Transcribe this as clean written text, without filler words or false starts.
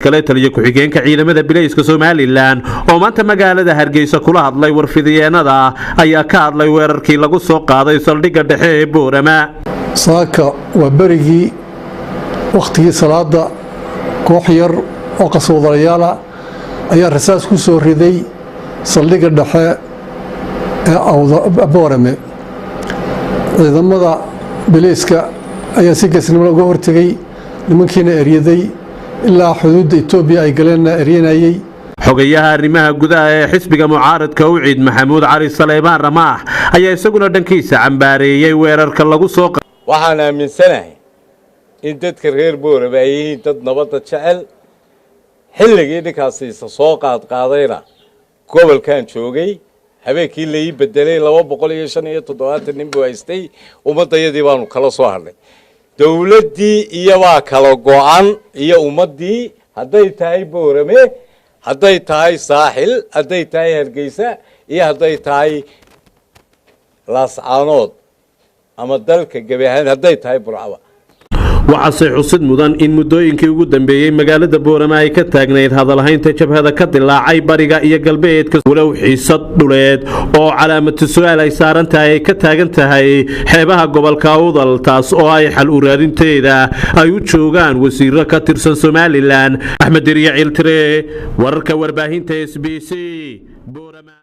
kale taliye ku-xigeenka ciidamada bilayska Somaliland oo maanta magaalada Hargeysa kula hadlay warfidiyeenada ayaa ka hadlay weerarkii lagu soo qaaday saldhigga dhexe ee Boorama. saaka waa berigii waqtigii salaada koox yar oo qaswadayaal ayaa rasaas ku soo riday saldhigga dhexe ee Boorama. ciidamada bilayska ayaa si geesnimo uga hortagay nimankiina eryaday ilaa xuduudda Itoobiya ay galeen eryanayay. xogayaha arrimaha gudaha ee xisbiga mucaaradka UCID Maxamuud Cali Saleymaan Ramaax ayaa isaguna dhankiisa cambaareeyay weerarka lagu soo waxaan aaminsanahay in dadka reer Boorama ay yihiin dad nabadda jecel xilligii ninkaasi soo qaadayna gobolkan joogay habeenkii la ii bedelay 275 nin buu haystay ummadayadii baanu kala soo hadlay dawladdii iyo waa kala go'an iyo ummadii hadday tahay Boorame hadday tahay Saaxil hadday tahay Hargeysa iyo hadday tahay Laascaanood ama dalka gabahaan hadday tahay Burcaba. waxaa xusid mudan in muddooyinkii ugu dambeeyay magaalada Boorama ay ka taagneyd hadalhaynta jabhada ka dilaacay bariga iyo galbeedka walow xiisad dhuleed oo calaamad su'aal ay saaran tahay ka taagan tahay xeebaha gobolka Awdal taas oo ay xal u raadinteeda ay u joogaan wasiirro ka tirsan Somaliland. Axmed Diriye Ciltire wararka warbaahinta SBC Boorama.